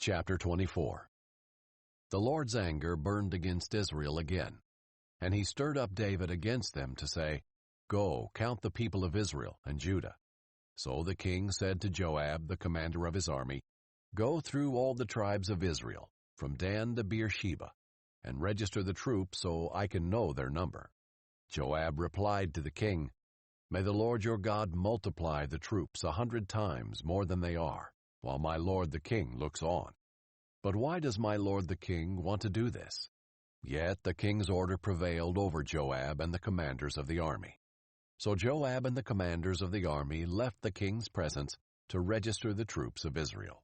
Chapter 24. The Lord's anger burned against Israel again, and he stirred up David against them to say, "Go, count the people of Israel and Judah." So the king said to Joab, the commander of his army, "Go through all the tribes of Israel, from Dan to Beersheba, and register the troops so I can know their number." Joab replied to the king, "May the Lord your God multiply the troops 100 times more than they are, while my lord the king looks on. But why does my lord the king want to do this?" Yet the king's order prevailed over Joab and the commanders of the army. So Joab and the commanders of the army left the king's presence to register the troops of Israel.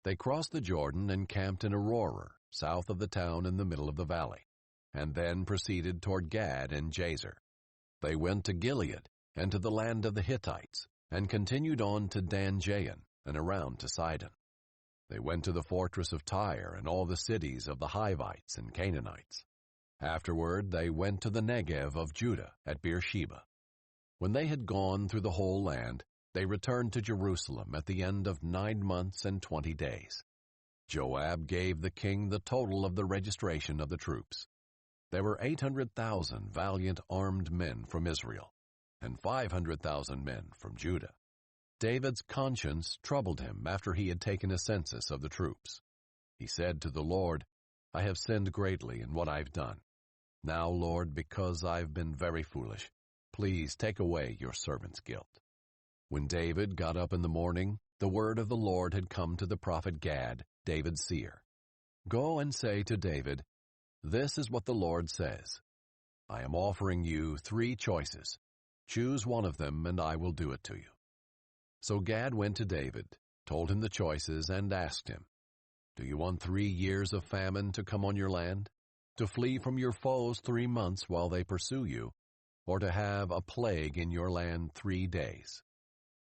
They crossed the Jordan and camped in Aroer, south of the town in the middle of the valley, and then proceeded toward Gad and Jazer. They went to Gilead and to the land of the Hittites, and continued on to Dan-Jain and around to Sidon. They went to the fortress of Tyre and all the cities of the Hivites and Canaanites. Afterward they went to the Negev of Judah at Beersheba. When they had gone through the whole land, they returned to Jerusalem at the end of 9 months and 20 days. Joab gave the king the total of the registration of the troops. There were 800,000 valiant armed men from Israel, and 500,000 men from Judah. David's conscience troubled him after he had taken a census of the troops. He said to the Lord, "I have sinned greatly in what I've done. Now, Lord, because I've been very foolish, please take away your servant's guilt." When David got up in the morning, the word of the Lord had come to the prophet Gad, David's seer. "Go and say to David, 'This is what the Lord says. I am offering you 3 choices. Choose one of them, and I will do it to you.'" So Gad went to David, told him the choices, and asked him, "Do you want 3 years of famine to come on your land? To flee from your foes 3 months while they pursue you? Or to have a plague in your land 3 days?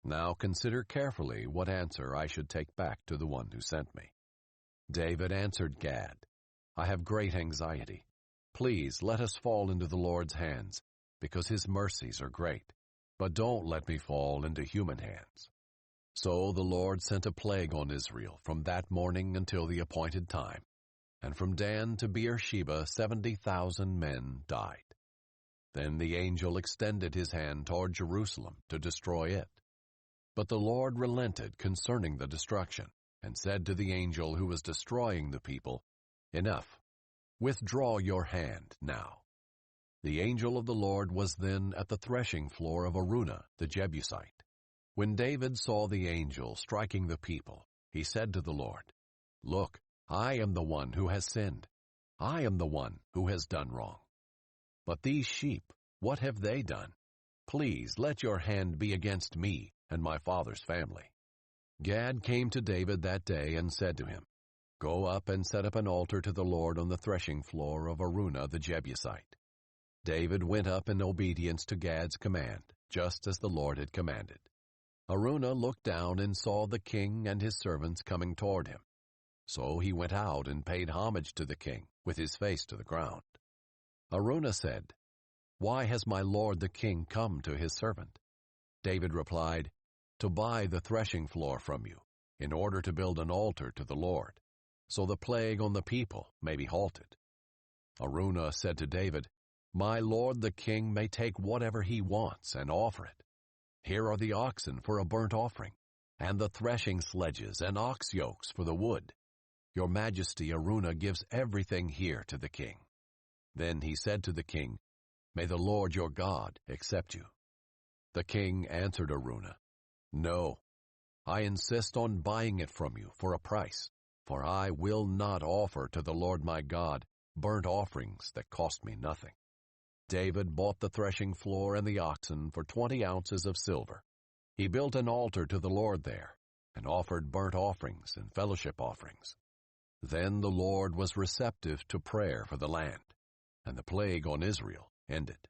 Now consider carefully what answer I should take back to the one who sent me." David answered Gad, "I have great anxiety. Please let us fall into the Lord's hands, because his mercies are great. But don't let me fall into human hands." So the Lord sent a plague on Israel from that morning until the appointed time, and from Dan to Beersheba 70,000 men died. Then the angel extended his hand toward Jerusalem to destroy it. But the Lord relented concerning the destruction, and said to the angel who was destroying the people, "Enough. Withdraw your hand now." The angel of the Lord was then at the threshing floor of Araunah the Jebusite. When David saw the angel striking the people, he said to the Lord, "Look, I am the one who has sinned. I am the one who has done wrong. But these sheep, what have they done? Please let your hand be against me and my father's family." Gad came to David that day and said to him, "Go up and set up an altar to the Lord on the threshing floor of Araunah the Jebusite." David went up in obedience to Gad's command, just as the Lord had commanded. Araunah looked down and saw the king and his servants coming toward him. So he went out and paid homage to the king, with his face to the ground. Araunah said, "Why has my lord the king come to his servant?" David replied, "To buy the threshing floor from you, in order to build an altar to the Lord, so the plague on the people may be halted." Araunah said to David, "My lord the king may take whatever he wants and offer it. Here are the oxen for a burnt offering, and the threshing sledges and ox yokes for the wood. Your majesty Araunah gives everything here to the king." Then he said to the king, "May the Lord your God accept you." The king answered Araunah, "No, I insist on buying it from you for a price, for I will not offer to the Lord my God burnt offerings that cost me nothing." David bought the threshing floor and the oxen for 20 ounces of silver. He built an altar to the Lord there, and offered burnt offerings and fellowship offerings. Then the Lord was receptive to prayer for the land, and the plague on Israel ended.